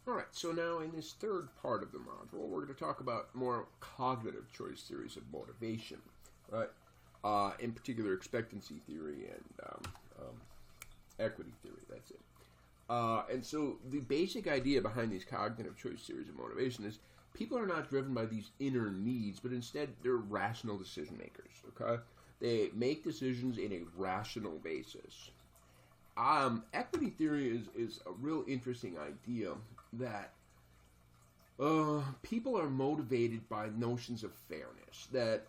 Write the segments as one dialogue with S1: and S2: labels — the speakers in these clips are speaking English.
S1: All right, so now in this third part of the module, we're going to talk about more cognitive choice theories of motivation, right? In particular, expectancy theory and equity theory. That's it. And so the basic idea behind these cognitive choice theories of motivation is people are not driven by these inner needs, but instead they're rational decision makers. Okay, they make decisions in a rational basis. Equity theory is a real interesting idea that people are motivated by notions of fairness. That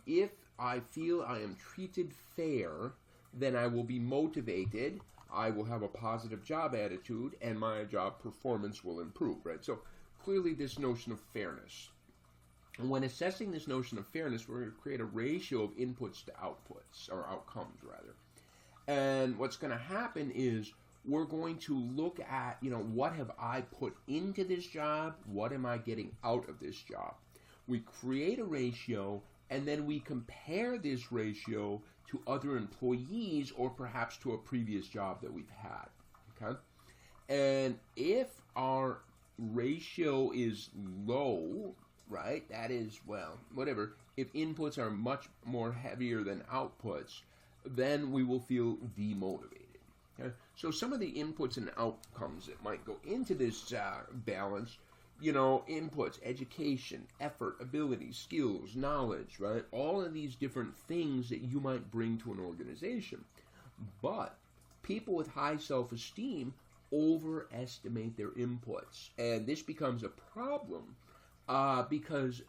S1: if I feel I am treated fair, then I will be motivated, I will have a positive job attitude, and my job performance will improve, right? So clearly this notion of fairness. And when assessing this notion of fairness, we're going to create a ratio of inputs to outputs, or outcomes rather. And what's going to happen is we're going to look at, what have I put into this job? What am I getting out of this job? We create a ratio, and then we compare this ratio to other employees or perhaps to a previous job that we've had. Okay? And if our ratio is low, right, that is, well, whatever, if inputs are much more heavier than outputs, then we will feel demotivated. Okay? So some of the inputs and outcomes that might go into this balance, inputs, education, effort, ability, skills, knowledge, right? All of these different things that you might bring to an organization. But people with high self-esteem overestimate their inputs. And this becomes a problem because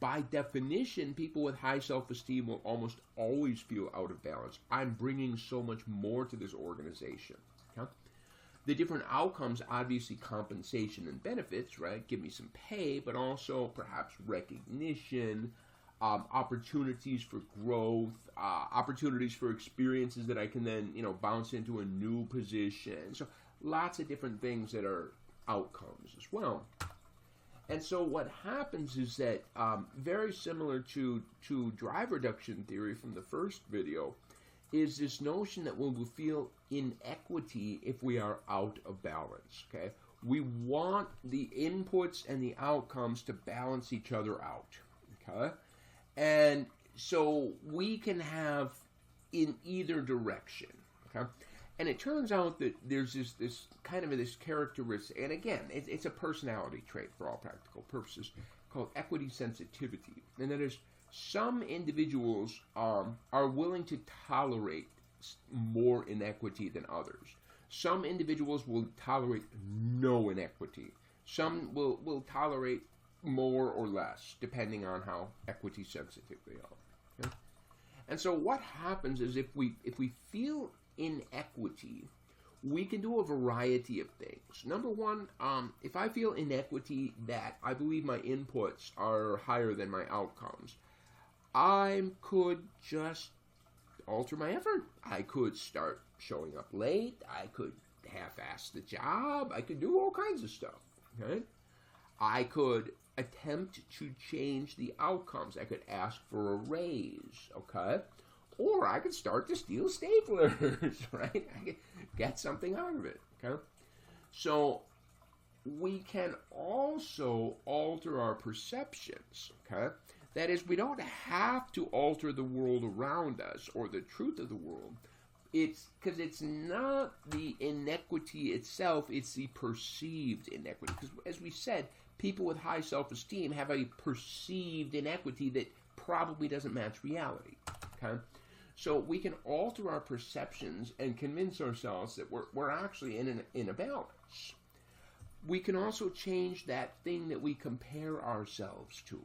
S1: by definition, people with high self-esteem will almost always feel out of balance. I'm bringing so much more to this organization. Okay? The different outcomes, obviously compensation and benefits, right? Give me some pay, but also perhaps recognition, opportunities for growth, opportunities for experiences that I can then, bounce into a new position. So lots of different things that are outcomes as well. And so what happens is that, very similar to drive reduction theory from the first video, is this notion that we will feel inequity if we are out of balance, okay? We want the inputs and the outcomes to balance each other out, okay? And so we can have in either direction, okay? And it turns out that there's this kind of this characteristic, and again, it's a personality trait for all practical purposes, called equity sensitivity. And that is, some individuals are willing to tolerate more inequity than others. Some individuals will tolerate no inequity. Some will tolerate more or less, depending on how equity sensitive they are. Okay? And so what happens is if we feel inequity, we can do a variety of things. Number one, if I feel inequity that I believe my inputs are higher than my outcomes, I could just alter my effort. I could start showing up late. I could half-ass the job. I could do all kinds of stuff. Okay? I could attempt to change the outcomes. I could ask for a raise. Okay? Or I could start to steal staplers, right? I could get something out of it, okay? So we can also alter our perceptions, okay? That is, we don't have to alter the world around us or the truth of the world. It's because it's not the inequity itself, it's the perceived inequity. Because as we said, people with high self-esteem have a perceived inequity that probably doesn't match reality, okay? So we can alter our perceptions and convince ourselves that we're actually in a balance. We can also change that thing that we compare ourselves to.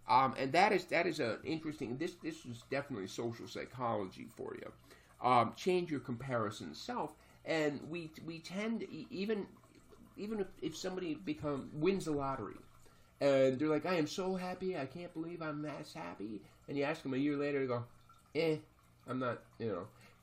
S1: And that is an interesting, this is definitely social psychology for you. Change your comparison self. And we tend, even if somebody wins the lottery, and they're like, I am so happy, I can't believe I'm this happy. And you ask them a year later, they go, I'm not,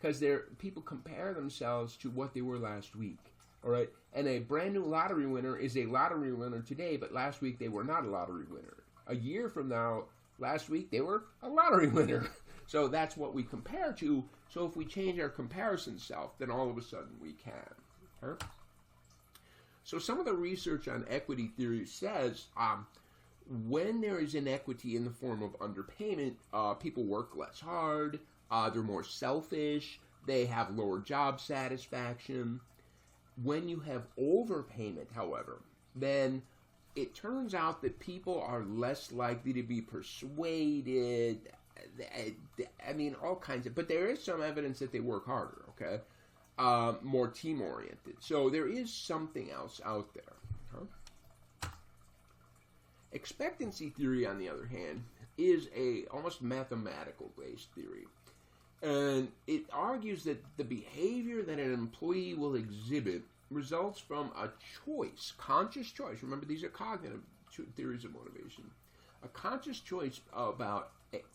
S1: because people compare themselves to what they were last week, all right? And a brand new lottery winner is a lottery winner today, but last week they were not a lottery winner. A year from now, last week they were a lottery winner. So that's what we compare to. So if we change our comparison self, then all of a sudden we can. Okay? So some of the research on equity theory says when there is inequity in the form of underpayment, people work less hard, they're more selfish, they have lower job satisfaction. When you have overpayment, however, then it turns out that people are less likely to be persuaded. I mean, all kinds of, but there is some evidence that they work harder, okay? More team-oriented. So there is something else out there. Huh? Expectancy theory, on the other hand, is a almost mathematical-based theory. And it argues that the behavior that an employee will exhibit results from a choice, conscious choice. Remember, these are cognitive theories of motivation. A conscious choice about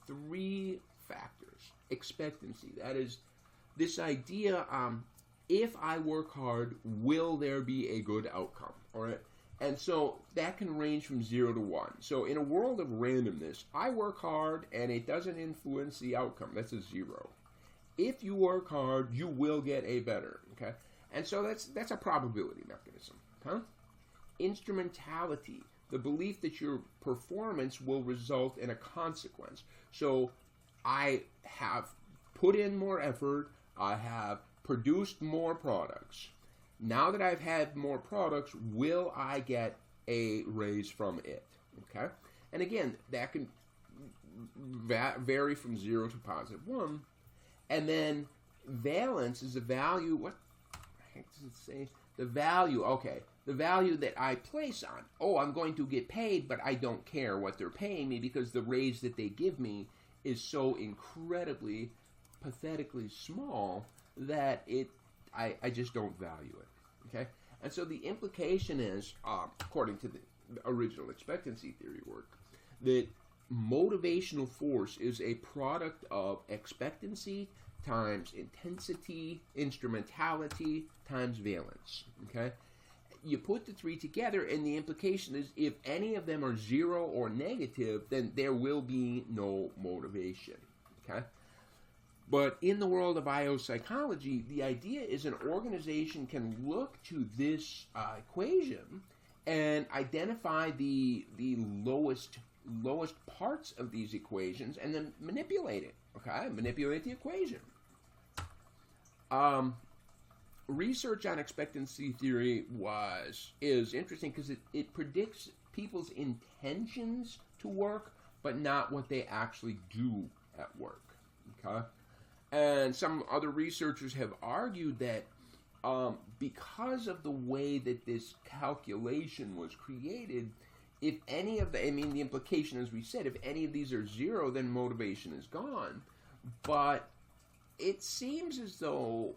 S1: 3 factors. Expectancy, that is this idea, if I work hard, will there be a good outcome? All right? And so that can range from 0 to 1. So in a world of randomness, I work hard and it doesn't influence the outcome. That's a 0. If you work hard, you will get a better. Okay? And so that's a probability mechanism. Huh? Instrumentality, the belief that your performance will result in a consequence. So I have put in more effort, I have produced more products. Now that I've had more products, will I get a raise from it? Okay? And again, that can vary from 0 to positive 1. And then valence is a value, what the heck does it say? The value, okay, the value that I place on. Oh, I'm going to get paid, but I don't care what they're paying me because the raise that they give me is so incredibly, pathetically small that I just don't value it. Okay? And so the implication is, according to the original expectancy theory work, that motivational force is a product of expectancy times intensity, instrumentality, times valence. Okay? You put the 3 together, and the implication is if any of them are 0 or negative, then there will be no motivation. Okay? But in the world of IO psychology, the idea is an organization can look to this equation and identify the lowest parts of these equations and then manipulate it. Okay? Manipulate the equation. Research on expectancy theory is interesting because it predicts people's intentions to work, but not what they actually do at work. Okay? And some other researchers have argued that because of the way that this calculation was created, if any of the implication, as we said, if any of these are 0, then motivation is gone. But it seems as though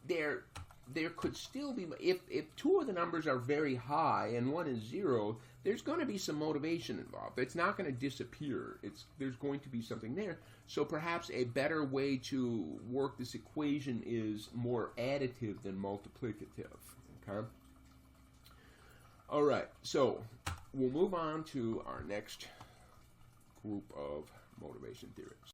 S1: there could still be, if 2 of the numbers are very high and 1 is 0, there's going to be some motivation involved. It's not going to disappear. There's going to be something there. So perhaps a better way to work this equation is more additive than multiplicative. Okay? All right, so we'll move on to our next group of motivation theories.